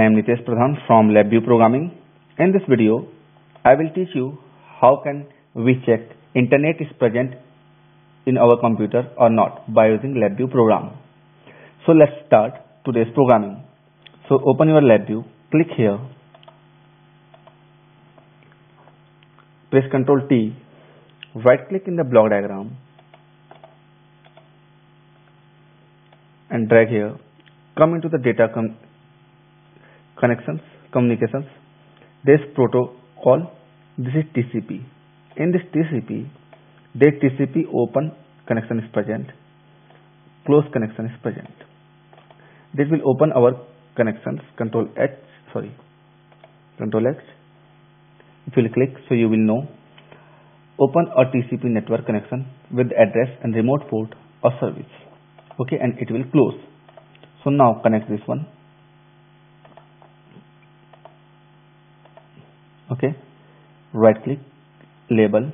am Nitesh Pradhan from LabVIEW Programming. In this video, I will teach you how can we check internet is present in our computer or not by using LabVIEW program. So let's start today's programming. So open your LabVIEW, click here, press Ctrl T, right click in the block diagram and drag here, come into the data connections, communications. This protocol, this is TCP. In this TCP, the TCP open connection is present, close connection is present. This will open our connections, Control H. If you will click, so you will know, open a TCP network connection with address and remote port or service. Okay, and it will close. So now connect this one. Okay, right click, label,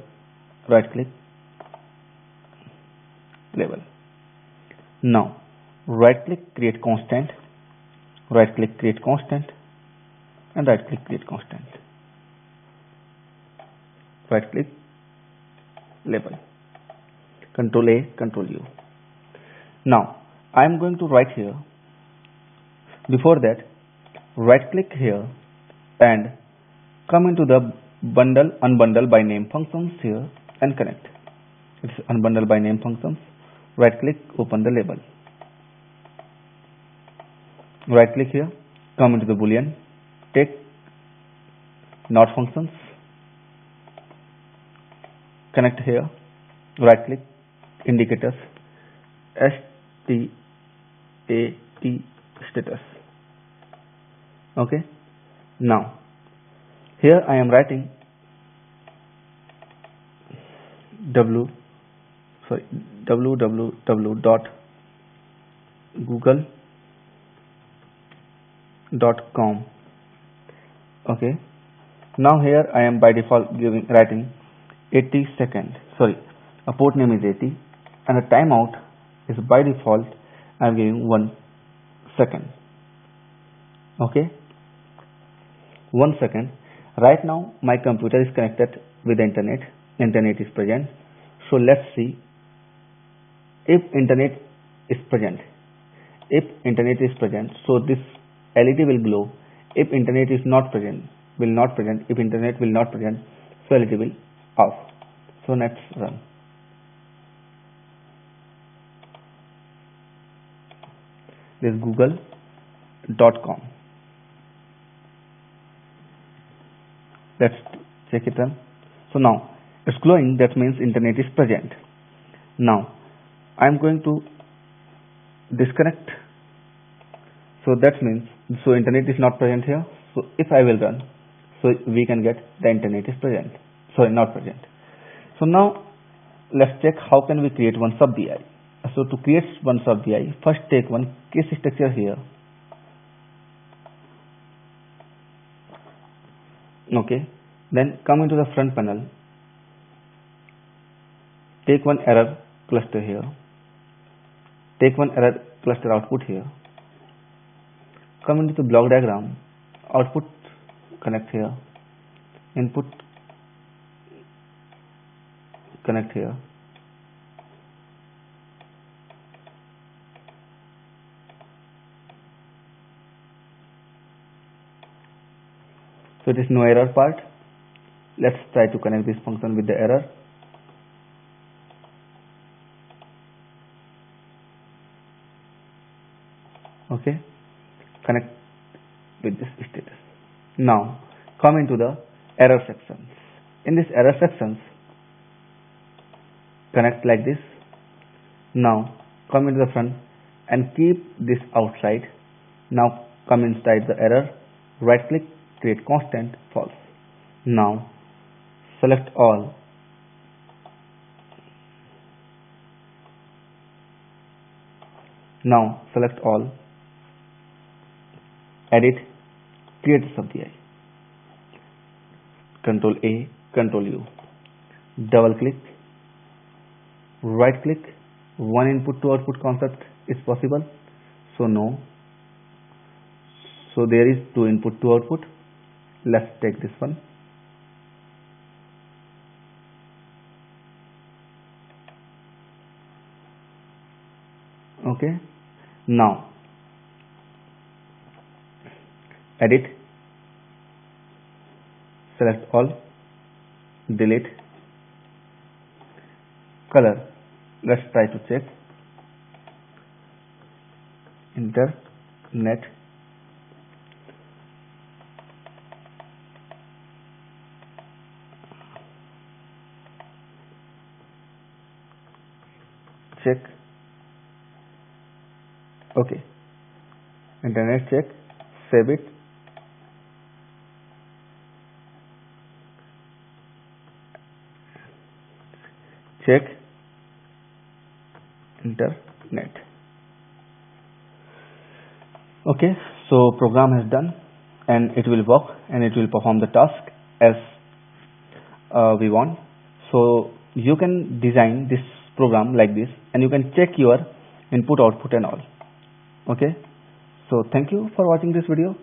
right click, label. Now right click, create constant, right click, create constant, and right click, create constant. Right click, label, Control A, Control U. Now I am going to write here. Before that, right click here and come into the bundle, unbundle by name functions here and connect. It's unbundle by name functions. Right click, open the label. Right click here, come into the boolean, take not functions, connect here, right click, indicators, STAT status. Okay, now here I am writing www.google.com. Okay, now here I am by default writing 80 seconds. A port name is 80 and a timeout is by default I am giving 1 second. Okay, 1 second. Right now my computer is connected with the internet. Internet is present. So let's see if internet is present. If internet is present, so this LED will glow. If internet is not present, will not present. If internet will not present, so LED will off. So let's run. This is google.com. Let's check it run. So now it's glowing, that means internet is present. Now I am going to disconnect. So that means, so internet is not present here. So if I will run, so we can get the internet is present. Not present. So now let's check how can we create one sub VI. So to create one sub VI, first take one case structure here. Okay, then come into the front panel, take one error cluster here, take one error cluster output here, come into the block diagram, output connect here, input connect here, so it is no error part. Let's try to connect this function with the error. Okay, connect with this status. Now come into the error sections. In this error sections, connect like this. Now come into the front and keep this outside. Now come inside the error, right click, create constant, false. Now select all. Now select all, edit, create a sub VI. Control A, Control U. Double click, right click, one input to output concept is possible. So no. So there is 2 input, 2 output. Let's take this one. Okay, now edit, select all, delete, color. Let's try to check. Internet. Check. Okay, internet check, save it. Check internet. Okay, so program is done and it will work and it will perform the task as we want. So you can design this program like this and you can check your input, output and all. Okay, so thank you for watching this video.